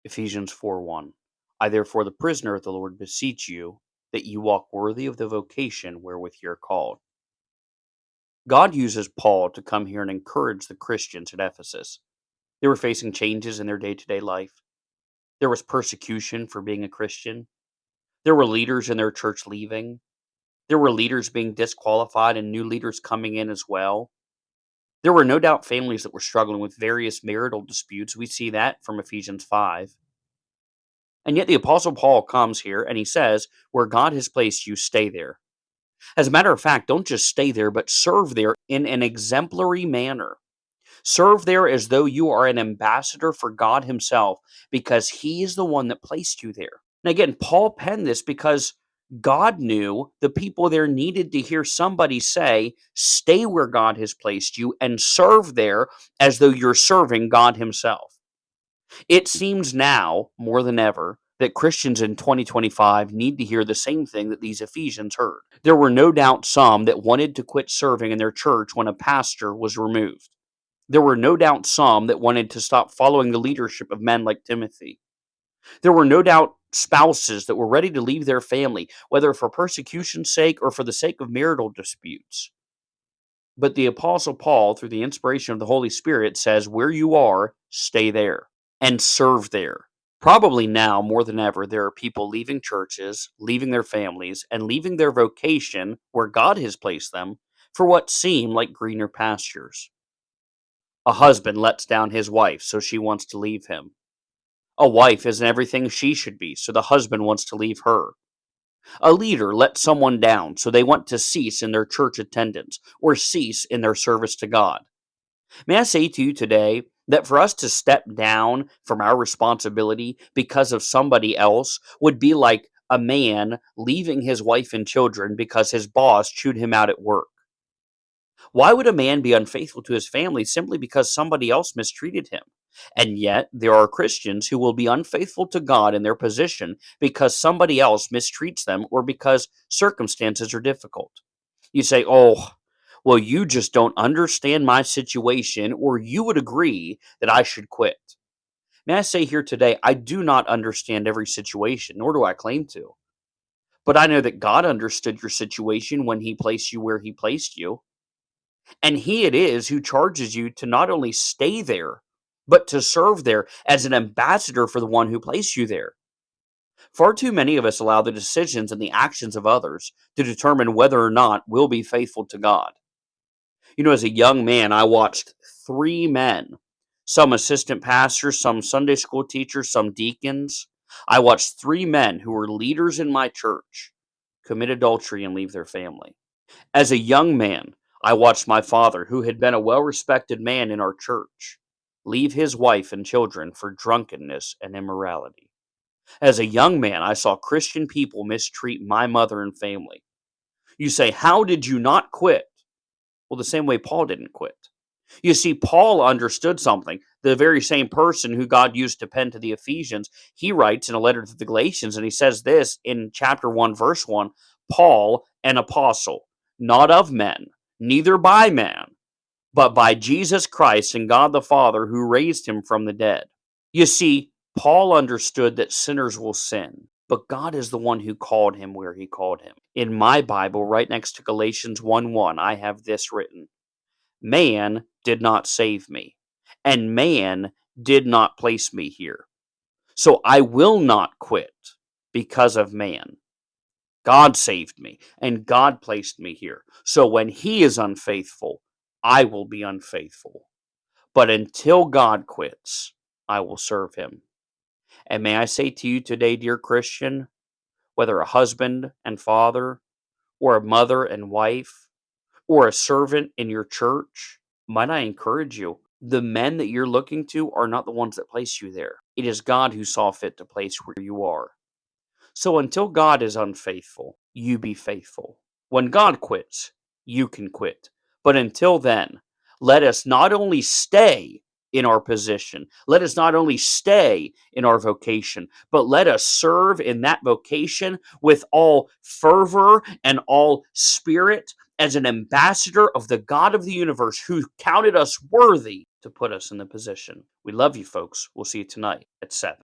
Ephesians 4:1. I therefore, the prisoner of the Lord, beseech you that you walk worthy of the vocation wherewith you're called. God uses Paul to come here and encourage the Christians at Ephesus. They were facing changes in their day to day life. There was persecution for being a Christian. There were leaders in their church leaving. There were leaders being disqualified and new leaders coming in as well. There were no doubt families that were struggling with various marital disputes. We see that from Ephesians 5. And yet the Apostle Paul comes here and he says, where God has placed you, stay there. As a matter of fact, don't just stay there, but serve there in an exemplary manner. Serve there as though you are an ambassador for God Himself, because He is the one that placed you there. And again, Paul penned this because God knew the people there needed to hear somebody say, stay where God has placed you and serve there as though you're serving God Himself. It seems now, more than ever, that Christians in 2025 need to hear the same thing that these Ephesians heard. There were no doubt some that wanted to quit serving in their church when a pastor was removed. There were no doubt some that wanted to stop following the leadership of men like Timothy. There were no doubt spouses that were ready to leave their family, whether for persecution's sake or for the sake of marital disputes. But the Apostle Paul, through the inspiration of the Holy Spirit, says, where you are, stay there and serve there. Probably now more than ever, there are people leaving churches, leaving their families, and leaving their vocation where God has placed them for what seem like greener pastures. A husband lets down his wife, so she wants to leave him. A wife isn't everything she should be, so the husband wants to leave her. A leader lets someone down, so they want to cease in their church attendance or cease in their service to God. May I say to you today that for us to step down from our responsibility because of somebody else would be like a man leaving his wife and children because his boss chewed him out at work. Why would a man be unfaithful to his family simply because somebody else mistreated him? And yet, there are Christians who will be unfaithful to God in their position because somebody else mistreats them or because circumstances are difficult. You say, oh, well, you just don't understand my situation, or you would agree that I should quit. May I say here today, I do not understand every situation, nor do I claim to. But I know that God understood your situation when He placed you where He placed you. And He it is who charges you to not only stay there, but to serve there as an ambassador for the one who placed you there. Far too many of us allow the decisions and the actions of others to determine whether or not we'll be faithful to God. You know, as a young man, I watched three men, some assistant pastors, some Sunday school teachers, some deacons. I watched three men who were leaders in my church commit adultery and leave their family. As a young man, I watched my father, who had been a well respected man in our church, leave his wife and children for drunkenness and immorality. As a young man, I saw Christian people mistreat my mother and family. You say, how did you not quit? Well, the same way Paul didn't quit. You see, Paul understood something. The very same person who God used to pen to the Ephesians, he writes in a letter to the Galatians, and he says this in chapter 1, verse 1, Paul, an apostle, not of men, neither by man, but by Jesus Christ and God the Father who raised him from the dead. You see, Paul understood that sinners will sin, but God is the one who called him where He called him. In my Bible, right next to Galatians 1:1, I have this written: man did not save me, and man did not place me here. So I will not quit because of man. God saved me, and God placed me here. So when He is unfaithful, I will be unfaithful. But until God quits, I will serve Him. And may I say to you today, dear Christian, whether a husband and father, or a mother and wife, or a servant in your church, might I encourage you, the men that you're looking to are not the ones that place you there. It is God who saw fit to place where you are. So until God is unfaithful, you be faithful. When God quits, you can quit. But until then, let us not only stay in our position, let us not only stay in our vocation, but let us serve in that vocation with all fervor and all spirit as an ambassador of the God of the universe who counted us worthy to put us in the position. We love you, folks. We'll see you tonight at 7.